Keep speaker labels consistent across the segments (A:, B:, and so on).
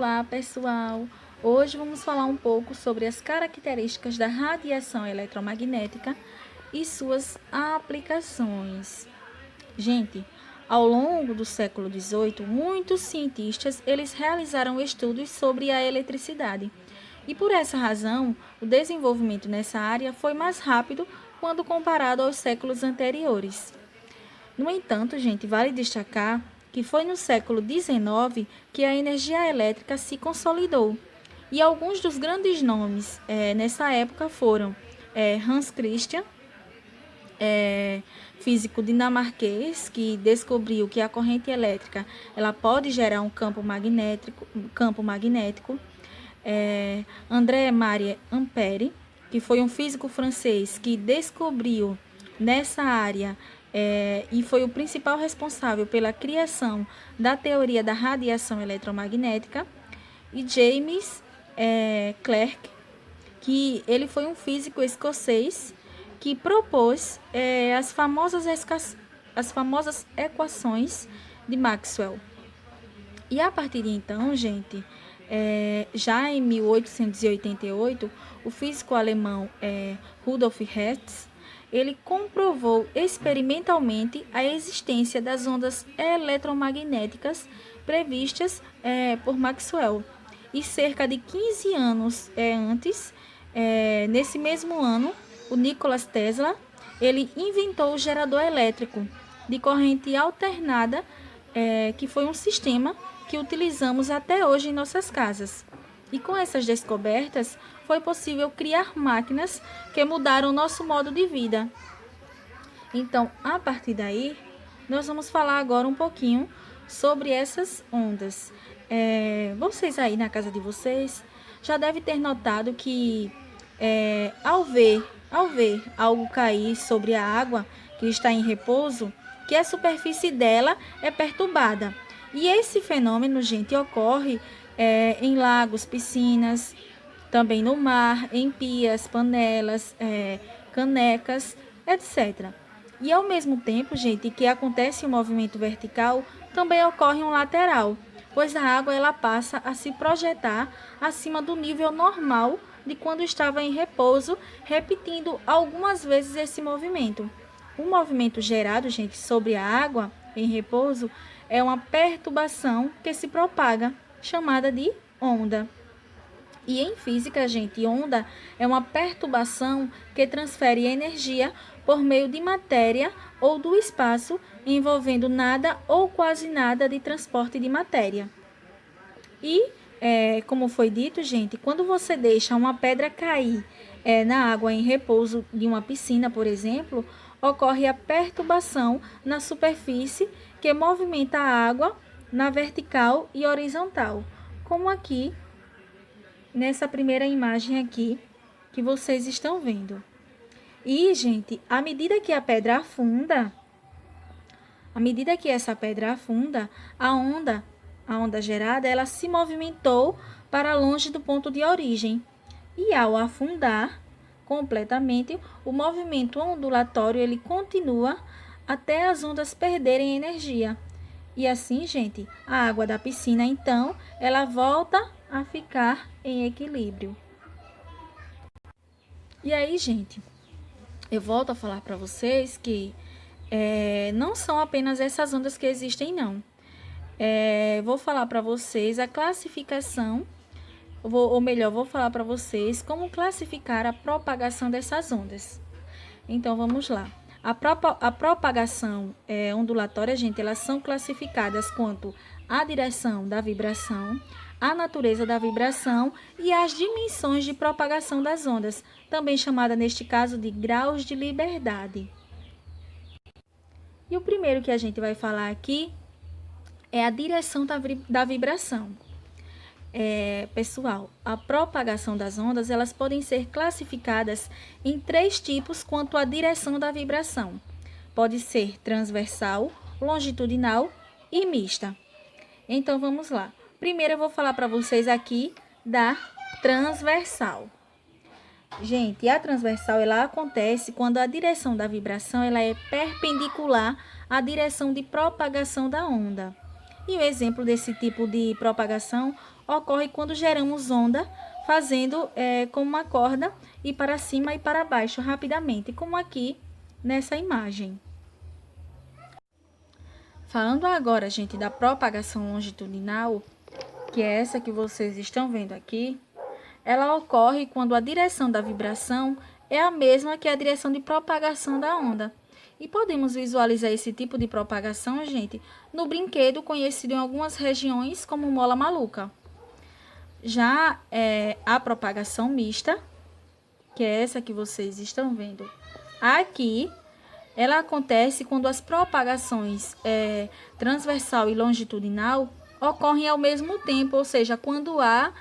A: Olá, pessoal! Hoje vamos falar um pouco sobre as características da radiação eletromagnética e suas aplicações. Gente, ao longo do século XVIII, muitos cientistas eles realizaram estudos sobre a eletricidade. E por essa razão, o desenvolvimento nessa área foi mais rápido quando comparado aos séculos anteriores. No entanto, gente, vale destacar que foi no século XIX que a energia elétrica se consolidou. E alguns dos grandes nomes nessa época foram Hans Christian, físico dinamarquês, que descobriu que a corrente elétrica ela pode gerar um campo magnético. André-Marie Ampère, que foi um físico francês que descobriu nessa área e foi o principal responsável pela criação da teoria da radiação eletromagnética, e James Clerk, que ele foi um físico escocês que propôs as famosas equações de Maxwell. E a partir de então, gente, já em 1888, o físico alemão Rudolf Hertz, ele comprovou experimentalmente a existência das ondas eletromagnéticas previstas por Maxwell. E cerca de 15 anos antes, nesse mesmo ano, o Nikola Tesla, ele inventou o gerador elétrico de corrente alternada, que foi um sistema que utilizamos até hoje em nossas casas. E com essas descobertas, foi possível criar máquinas que mudaram o nosso modo de vida. Então, a partir daí, nós vamos falar agora um pouquinho sobre essas ondas. Vocês aí na casa de vocês já devem ter notado que ao ver algo cair sobre a água que está em repouso, que a superfície dela é perturbada. E esse fenômeno, gente, ocorre em lagos, piscinas, também no mar, em pias, panelas, canecas, etc. E ao mesmo tempo, gente, que acontece um movimento vertical, também ocorre um lateral, pois a água ela passa a se projetar acima do nível normal de quando estava em repouso, repetindo algumas vezes esse movimento. O movimento gerado, gente, sobre a água em repouso é uma perturbação que se propaga, chamada de onda. E em física, gente, onda é uma perturbação que transfere energia por meio de matéria ou do espaço, envolvendo nada ou quase nada de transporte de matéria. E, como foi dito, gente, quando você deixa uma pedra cair na água em repouso de uma piscina, por exemplo, ocorre a perturbação na superfície que movimenta a água na vertical e horizontal, como aqui nessa primeira imagem aqui que vocês estão vendo. E, gente, à medida que a pedra afunda, a onda gerada, ela se movimentou para longe do ponto de origem. E ao afundar completamente, o movimento ondulatório ele continua até as ondas perderem energia. E assim, gente, a água da piscina, então, ela volta a ficar em equilíbrio. E aí, gente, eu volto a falar para vocês que não são apenas essas ondas que existem, não. Vou falar para vocês a classificação, vou falar para vocês como classificar a propagação dessas ondas. Então, vamos lá. A propagação ondulatória, gente, elas são classificadas quanto à direção da vibração, a natureza da vibração e as dimensões de propagação das ondas, também chamada neste caso de graus de liberdade. E o primeiro que a gente vai falar aqui é a direção da vibração. Pessoal, a propagação das ondas elas podem ser classificadas em 3 tipos quanto à direção da vibração. Pode ser transversal, longitudinal e mista. Então, vamos lá. Primeiro eu vou falar para vocês aqui da transversal. Gente, a transversal ela acontece quando a direção da vibração ela é perpendicular à direção de propagação da onda. E o exemplo desse tipo de propagação ocorre quando geramos onda fazendo com uma corda e para cima e para baixo rapidamente, como aqui nessa imagem. Falando agora, gente, da propagação longitudinal, que é essa que vocês estão vendo aqui, ela ocorre quando a direção da vibração é a mesma que a direção de propagação da onda. E podemos visualizar esse tipo de propagação, gente, no brinquedo conhecido em algumas regiões como mola maluca. Já a propagação mista, que é essa que vocês estão vendo aqui, ela acontece quando as propagações transversal e longitudinal ocorrem ao mesmo tempo, ou seja, quando há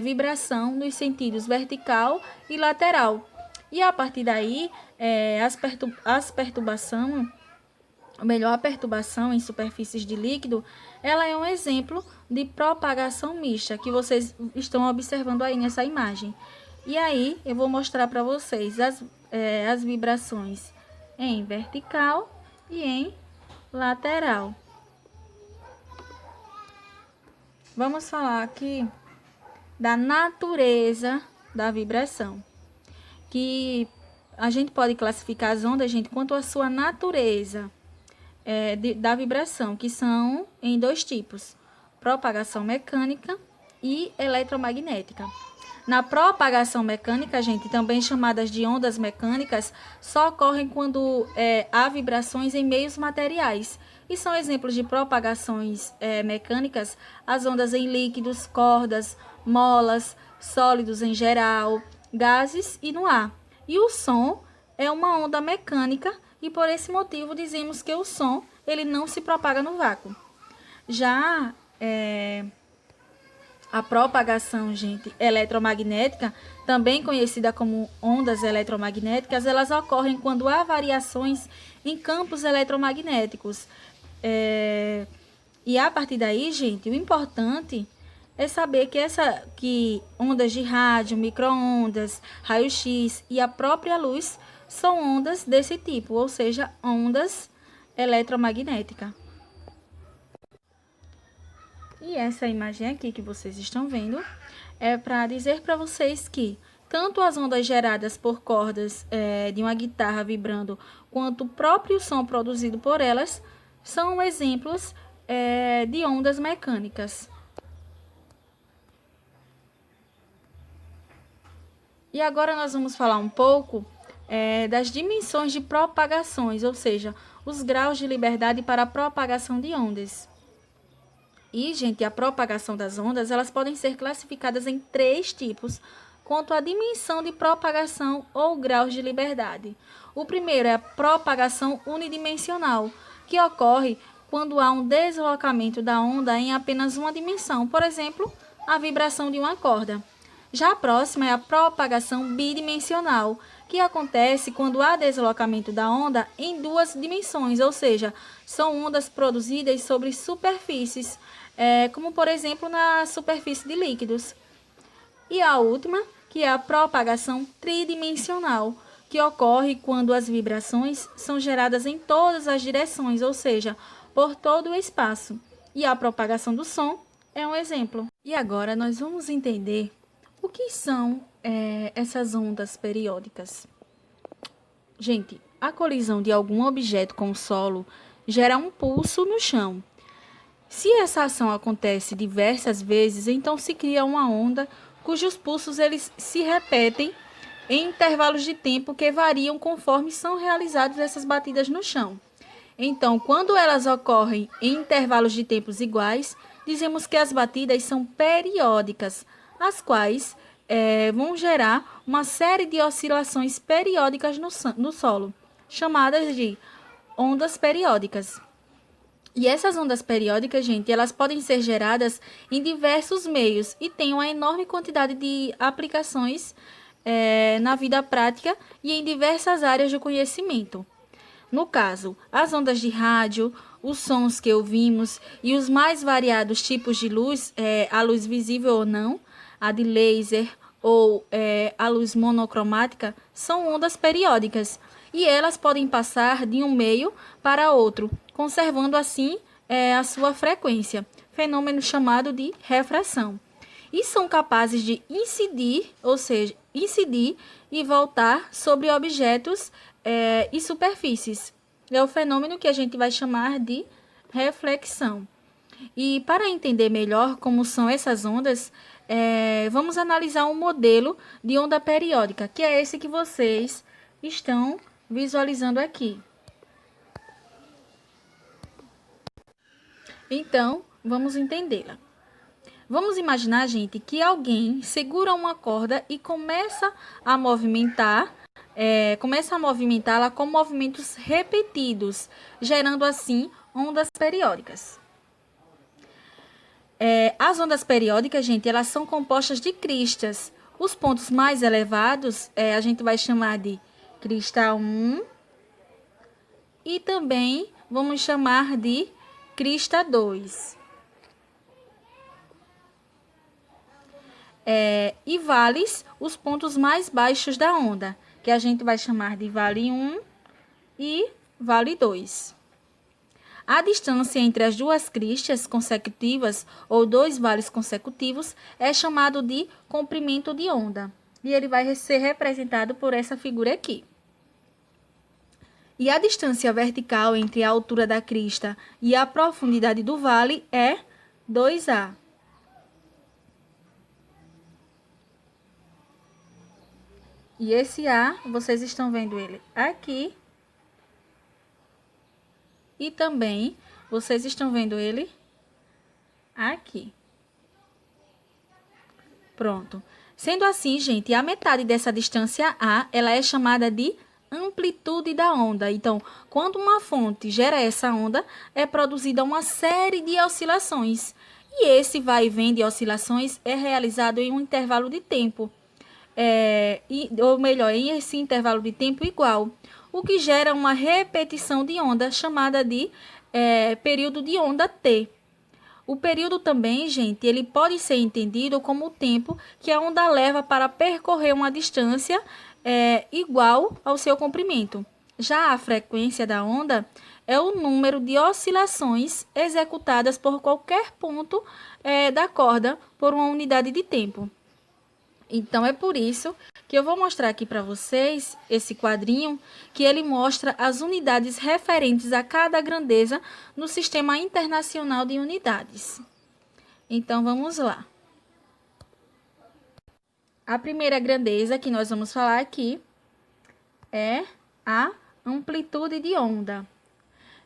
A: vibração nos sentidos vertical e lateral. E a partir daí, a perturbação em superfícies de líquido, ela é um exemplo de propagação mista, que vocês estão observando aí nessa imagem. E aí, eu vou mostrar para vocês as vibrações em vertical e em lateral. Vamos falar aqui da natureza da vibração, que a gente pode classificar as ondas, gente, quanto à sua natureza da vibração, que são em dois tipos: propagação mecânica e eletromagnética. Na propagação mecânica, gente, também chamadas de ondas mecânicas, só ocorrem quando há vibrações em meios materiais. E são exemplos de propagações mecânicas as ondas em líquidos, cordas, molas, sólidos em geral, gases e no ar. E o som é uma onda mecânica e por esse motivo dizemos que o som ele não se propaga no vácuo. Já a propagação, gente, eletromagnética, também conhecida como ondas eletromagnéticas, elas ocorrem quando há variações em campos eletromagnéticos. E a partir daí, gente, o importante é saber que ondas de rádio, micro-ondas, raio-x e a própria luz são ondas desse tipo, ou seja, ondas eletromagnéticas. E essa imagem aqui que vocês estão vendo é para dizer para vocês que tanto as ondas geradas por cordas de uma guitarra vibrando, quanto o próprio som produzido por elas, são exemplos de ondas mecânicas. E agora nós vamos falar um pouco das dimensões de propagações, ou seja, os graus de liberdade para a propagação de ondas. E, gente, a propagação das ondas, elas podem ser classificadas em 3 tipos, quanto à dimensão de propagação ou graus de liberdade. O primeiro é a propagação unidimensional, que ocorre quando há um deslocamento da onda em apenas uma dimensão, por exemplo, a vibração de uma corda. Já a próxima é a propagação bidimensional, que acontece quando há deslocamento da onda em 2 dimensões, ou seja, são ondas produzidas sobre superfícies, como por exemplo na superfície de líquidos. E a última, que é a propagação tridimensional, que ocorre quando as vibrações são geradas em todas as direções, ou seja, por todo o espaço. E a propagação do som é um exemplo. E agora nós vamos entender o que são essas ondas periódicas. Gente, a colisão de algum objeto com o solo gera um pulso no chão. Se essa ação acontece diversas vezes, então se cria uma onda cujos pulsos eles se repetem em intervalos de tempo que variam conforme são realizadas essas batidas no chão. Então, quando elas ocorrem em intervalos de tempos iguais, dizemos que as batidas são periódicas, as quais vão gerar uma série de oscilações periódicas no solo, chamadas de ondas periódicas. E essas ondas periódicas, gente, elas podem ser geradas em diversos meios e têm uma enorme quantidade de aplicações na vida prática e em diversas áreas do conhecimento. No caso, as ondas de rádio, os sons que ouvimos e os mais variados tipos de luz, a luz visível ou não, a de laser ou a luz monocromática, são ondas periódicas e elas podem passar de um meio para outro, conservando assim a sua frequência, fenômeno chamado de refração. E são capazes de incidir, ou seja, incidir e voltar sobre objetos e superfícies. É o fenômeno que a gente vai chamar de reflexão. E para entender melhor como são essas ondas, vamos analisar um modelo de onda periódica, que é esse que vocês estão visualizando aqui. Então, vamos entendê-la. Vamos imaginar, gente, que alguém segura uma corda e começa a movimentá-la com movimentos repetidos, gerando assim ondas periódicas. As ondas periódicas, gente, elas são compostas de cristas. Os pontos mais elevados a gente vai chamar de crista 1 e também vamos chamar de crista 2. E vales, os pontos mais baixos da onda, que a gente vai chamar de vale 1 e vale 2. A distância entre as duas cristas consecutivas ou dois vales consecutivos é chamado de comprimento de onda. E ele vai ser representado por essa figura aqui. E a distância vertical entre a altura da crista e a profundidade do vale é 2A. E esse A, vocês estão vendo ele aqui. E também, vocês estão vendo ele aqui. Pronto. Sendo assim, gente, a metade dessa distância A, ela é chamada de amplitude da onda. Então, quando uma fonte gera essa onda, é produzida uma série de oscilações. E esse vai e vem de oscilações é realizado em um intervalo de tempo. Ou melhor, em esse intervalo de tempo igual, o que gera uma repetição de onda chamada de período de onda T. O período também, gente, ele pode ser entendido como o tempo que a onda leva para percorrer uma distância igual ao seu comprimento. Já a frequência da onda é o número de oscilações executadas por qualquer ponto da corda por uma unidade de tempo. Então, é por isso que eu vou mostrar aqui para vocês esse quadrinho, que ele mostra as unidades referentes a cada grandeza no Sistema Internacional de Unidades. Então, vamos lá. A primeira grandeza que nós vamos falar aqui é a amplitude de onda.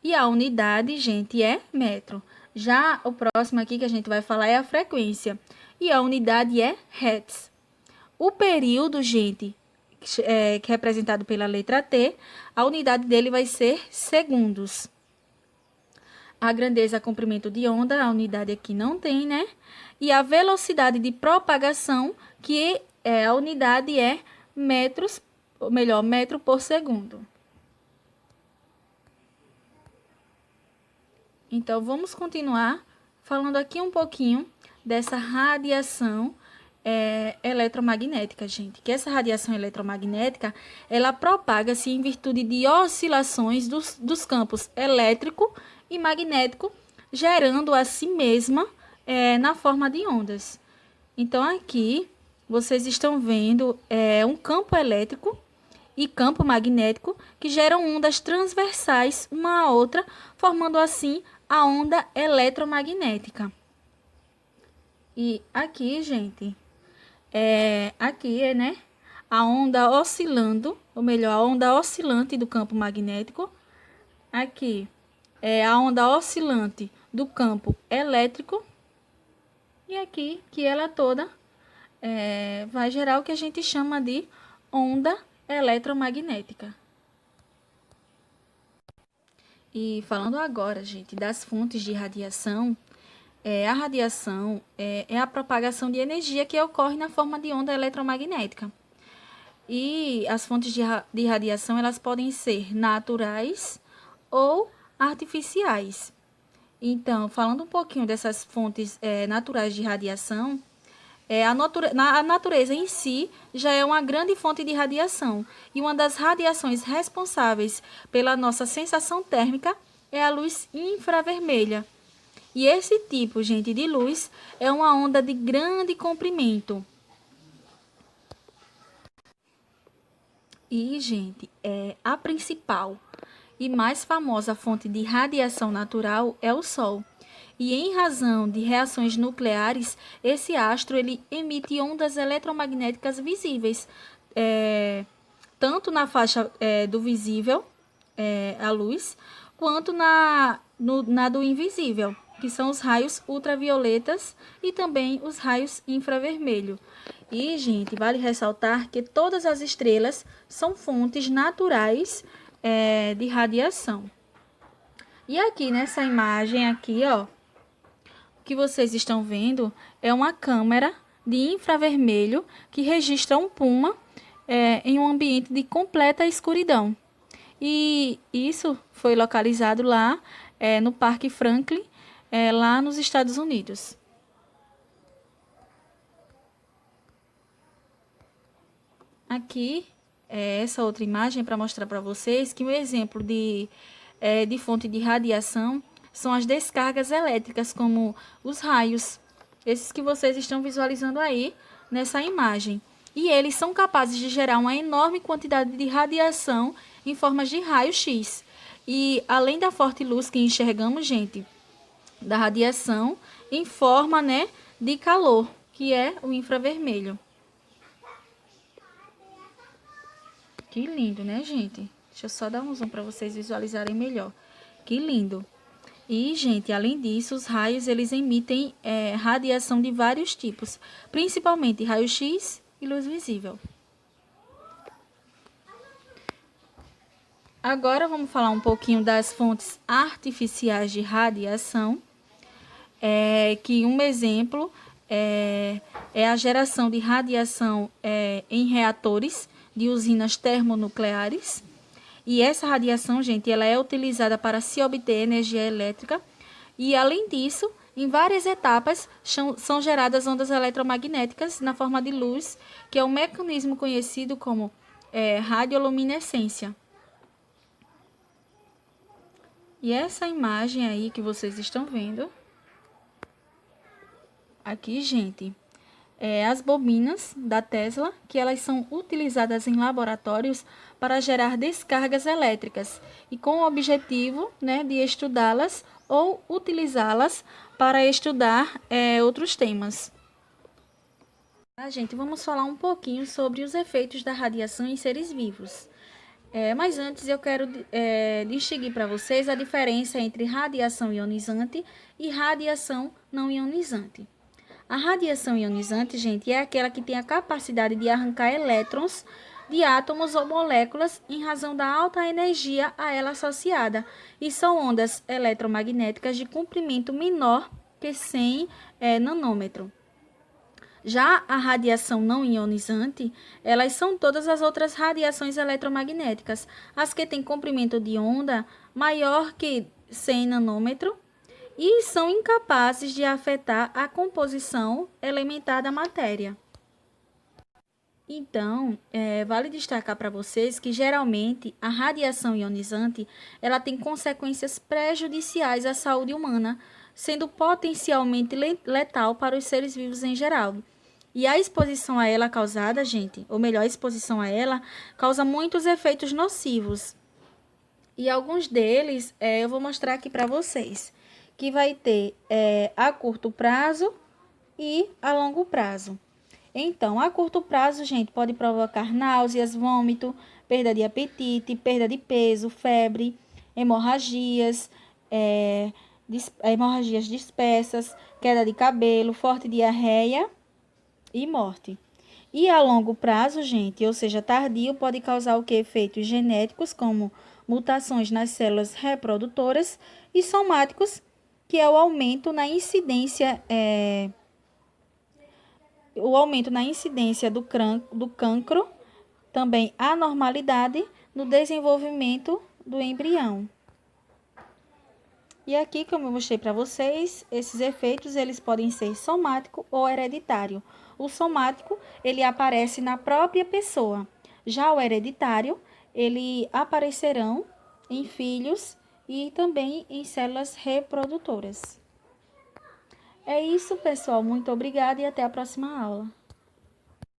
A: E a unidade, gente, é metro. Já o próximo aqui que a gente vai falar é a frequência. E a unidade é hertz. O período, gente, que é representado pela letra T, a unidade dele vai ser segundos. A grandeza, comprimento de onda, a unidade aqui não tem, né? E a velocidade de propagação, que a unidade é metros, ou melhor, metro por segundo. Então, vamos continuar falando aqui um pouquinho dessa radiação eletromagnética, gente. Que essa radiação eletromagnética, ela propaga-se em virtude de oscilações dos campos elétrico e magnético, gerando a si mesma na forma de ondas. Então, aqui, vocês estão vendo um campo elétrico e campo magnético que geram ondas transversais uma à outra, formando assim a onda eletromagnética. E aqui, gente, né, a onda oscilando, ou melhor, a onda oscilante do campo magnético. Aqui é a onda oscilante do campo elétrico. E aqui, que ela toda vai gerar o que a gente chama de onda eletromagnética. E falando agora, gente, das fontes de radiação, a radiação é a propagação de energia que ocorre na forma de onda eletromagnética. E as fontes de radiação, elas podem ser naturais ou artificiais. Então, falando um pouquinho dessas fontes naturais de radiação, a natureza em si já é uma grande fonte de radiação. E uma das radiações responsáveis pela nossa sensação térmica é a luz infravermelha. E esse tipo, gente, de luz é uma onda de grande comprimento. E, gente, a principal e mais famosa fonte de radiação natural é o Sol. E em razão de reações nucleares, esse astro ele emite ondas eletromagnéticas visíveis, tanto na faixa do visível, a luz, quanto na do invisível, que são os raios ultravioletas e também os raios infravermelho. E, gente, vale ressaltar que todas as estrelas são fontes naturais de radiação. E aqui nessa imagem aqui, ó, que vocês estão vendo é uma câmera de infravermelho que registra um puma em um ambiente de completa escuridão. E isso foi localizado lá no Parque Franklin, lá nos Estados Unidos. Aqui essa outra imagem para mostrar para vocês que um exemplo de fonte de radiação são as descargas elétricas, como os raios, esses que vocês estão visualizando aí nessa imagem. E eles são capazes de gerar uma enorme quantidade de radiação em formas de raio-x. E além da forte luz que enxergamos, gente, da radiação em forma, né, de calor, que é o infravermelho. Que lindo, né, gente? Deixa eu só dar um zoom para vocês visualizarem melhor. Que lindo. E, gente, além disso, os raios, eles emitem radiação de vários tipos, principalmente raio-x e luz visível. Agora, vamos falar um pouquinho das fontes artificiais de radiação, que um exemplo é a geração de radiação em reatores de usinas termonucleares. E essa radiação, gente, ela é utilizada para se obter energia elétrica. E, além disso, em várias etapas são geradas ondas eletromagnéticas na forma de luz, que é um mecanismo conhecido como radioluminescência. E essa imagem aí que vocês estão vendo, aqui, gente, as bobinas da Tesla, que elas são utilizadas em laboratórios para gerar descargas elétricas e com o objetivo, né, de estudá-las ou utilizá-las para estudar outros temas. Gente, vamos falar um pouquinho sobre os efeitos da radiação em seres vivos. Mas antes eu quero distinguir para vocês a diferença entre radiação ionizante e radiação não ionizante. A radiação ionizante, gente, é aquela que tem a capacidade de arrancar elétrons de átomos ou moléculas em razão da alta energia a ela associada, e são ondas eletromagnéticas de comprimento menor que 100 nanômetro. Já a radiação não ionizante, elas são todas as outras radiações eletromagnéticas, as que têm comprimento de onda maior que 100 nanômetro, e são incapazes de afetar a composição elementar da matéria. Então, vale destacar para vocês que, geralmente, a radiação ionizante ela tem consequências prejudiciais à saúde humana, sendo potencialmente letal para os seres vivos em geral. E a exposição a ela causada, gente, ou melhor, a exposição a ela, causa muitos efeitos nocivos. E alguns deles eu vou mostrar aqui para vocês, que vai ter a curto prazo e a longo prazo. Então, a curto prazo, gente, pode provocar náuseas, vômito, perda de apetite, perda de peso, febre, hemorragias, hemorragias dispersas, queda de cabelo, forte diarreia e morte. E a longo prazo, gente, ou seja, tardio, pode causar o que? Efeitos genéticos, como mutações nas células reprodutoras, e somáticos, que é o aumento na incidência do cancro, também anormalidade no desenvolvimento do embrião. E aqui, como eu mostrei para vocês, esses efeitos eles podem ser somático ou hereditário. O somático, ele aparece na própria pessoa. Já o hereditário, ele aparecerão em filhos e também em células reprodutoras. É isso, pessoal. Muito obrigada e até a próxima aula.